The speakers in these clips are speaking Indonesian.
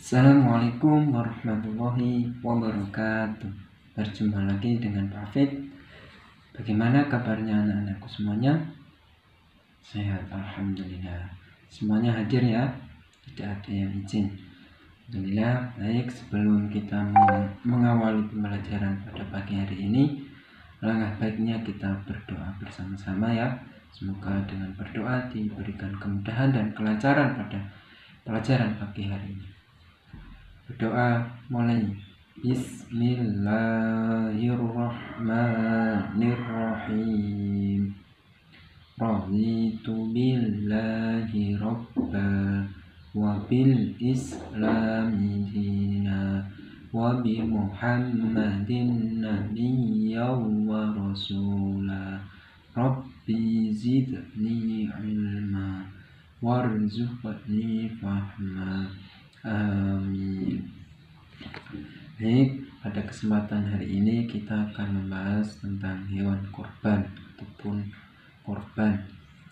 Assalamualaikum warahmatullahi wabarakatuh. Berjumpa lagi dengan Pak Fit. Bagaimana kabarnya anak-anakku semuanya? Sehat, alhamdulillah. Semuanya hadir ya, tidak ada yang izin. Alhamdulillah. Baik, sebelum kita mengawali pembelajaran pada pagi hari ini, alangkah baiknya kita berdoa bersama-sama ya. Semoga dengan berdoa diberikan kemudahan dan kelancaran pada pelajaran pagi hari ini. Berdoa mulai. Bismillahirrahmanirrahim. Raditu billahi rabba wa bil islami dina wa bi muhammadin nabiyya wa rasula. Rabbi zidni ilma warzuqni fahma. Amin. Baik, pada kesempatan hari ini kita akan membahas tentang hewan kurban ataupun korban,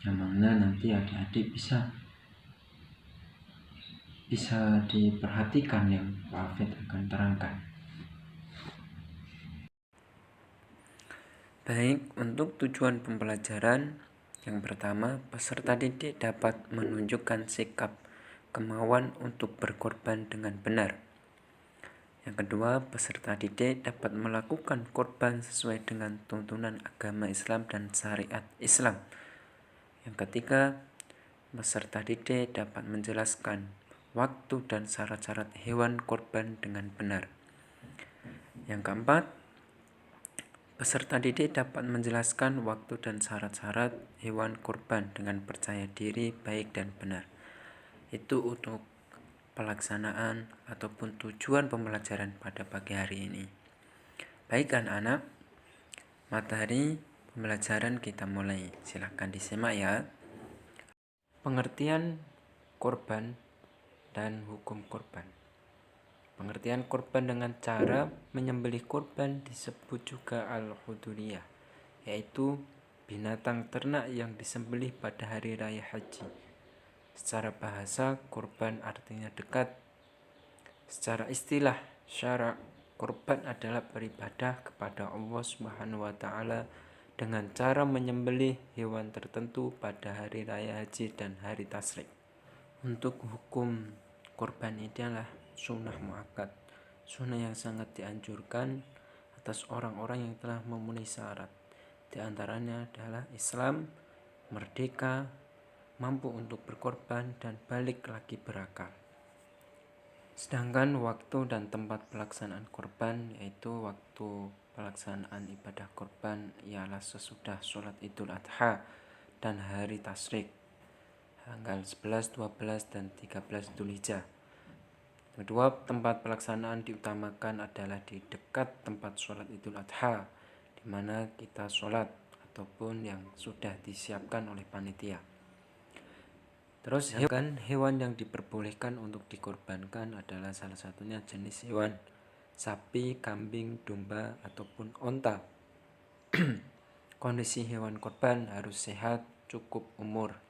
yang mana nanti adik-adik bisa diperhatikan yang Pak Afid akan terangkan. Baik, untuk tujuan pembelajaran yang pertama, peserta didik dapat menunjukkan sikap kemauan untuk berkorban dengan benar. Yang kedua, peserta didik dapat melakukan korban sesuai dengan tuntunan agama Islam dan syariat Islam. Yang ketiga, peserta didik dapat menjelaskan waktu dan syarat-syarat hewan korban dengan benar. Yang keempat, peserta didik dapat menjelaskan waktu dan syarat-syarat hewan korban dengan percaya diri, baik dan benar. Itu untuk pelaksanaan ataupun tujuan pembelajaran pada pagi hari ini. Baik anak-anak, materi pembelajaran kita mulai. Silakan disimak ya. Pengertian korban dan hukum korban. Pengertian korban dengan cara menyembelih korban disebut juga al-huduriyah, yaitu binatang ternak yang disembelih pada hari raya haji. Secara bahasa, korban artinya dekat. Secara istilah syara, korban adalah beribadah kepada Allah Subhanahu wa Ta'ala dengan cara menyembelih hewan tertentu pada hari raya haji dan hari tasyrik. Untuk hukum korban ini adalah sunnah muakkad, sunnah yang sangat dianjurkan atas orang-orang yang telah memenuhi syarat. Di antaranya adalah Islam, merdeka, mampu untuk berkorban, dan balik lagi berakal. Sedangkan waktu dan tempat pelaksanaan korban, yaitu waktu pelaksanaan ibadah korban ialah sesudah sholat Idul Adha dan hari tasyrik, tanggal 11, 12, dan 13 Dzulhijjah. Kedua, tempat pelaksanaan diutamakan adalah di dekat tempat sholat Idul Adha, di mana kita sholat ataupun yang sudah disiapkan oleh panitia. Terus hewan yang diperbolehkan untuk dikorbankan adalah salah satunya jenis hewan sapi, kambing, domba, ataupun onta. Kondisi hewan korban harus sehat, cukup umur,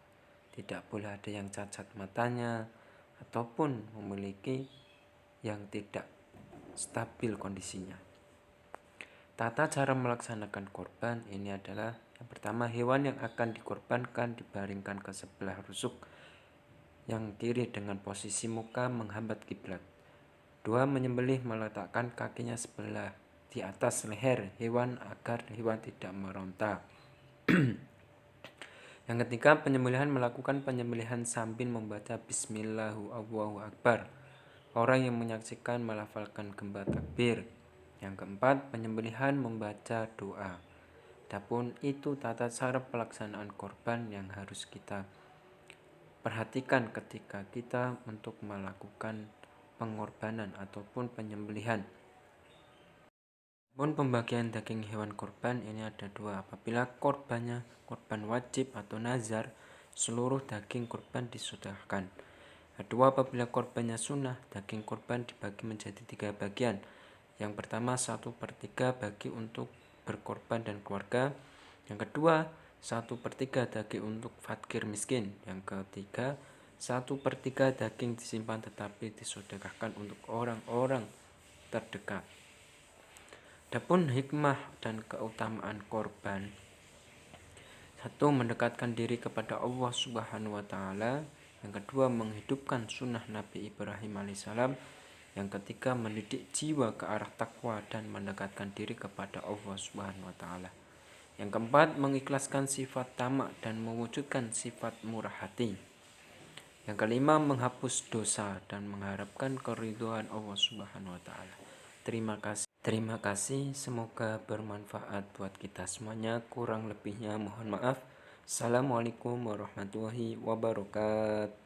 tidak boleh ada yang cacat matanya ataupun memiliki yang tidak stabil kondisinya. Tata cara melaksanakan korban ini adalah yang pertama, hewan yang akan dikorbankan dibaringkan ke sebelah rusuk yang kiri dengan posisi muka menghambat kiblat. 2. Menyembelih meletakkan kakinya sebelah di atas leher hewan agar hewan tidak meronta. Yang ketiga, penyembelihan melakukan penyembelihan sambil membaca Bismillahu Allahu Akbar. Orang yang menyaksikan melafalkan gembah takbir. Yang keempat, penyembelihan membaca doa. Adapun itu tata cara pelaksanaan korban yang harus kita perhatikan ketika kita untuk melakukan pengorbanan ataupun penyembelihan. Pun pembagian daging hewan korban ini ada dua. Apabila korbannya korban wajib atau nazar, seluruh daging korban disudahkan. Kedua, apabila korbannya sunnah, daging korban dibagi menjadi 3 bagian. Yang pertama 1/3 bagi untuk berkorban dan keluarga. Yang kedua 1/3 daging untuk fakir miskin. Yang ketiga 1/3 daging disimpan tetapi disedekahkan untuk orang-orang terdekat. Adapun hikmah dan keutamaan korban: 1. Mendekatkan diri kepada Allah Subhanahu wa Ta'ala. Yang kedua, menghidupkan sunnah Nabi Ibrahim alaihissalam. Yang ketiga, mendidik jiwa ke arah takwa dan mendekatkan diri kepada Allah Subhanahu wa Ta'ala. Yang keempat, mengikhlaskan sifat tamak dan mewujudkan sifat murah hati. Yang kelima, menghapus dosa dan mengharapkan keridhaan Allah Subhanahu wa Ta'ala. Terima kasih, semoga bermanfaat buat kita semuanya. Kurang lebihnya mohon maaf. Assalamualaikum warahmatullahi wabarakatuh.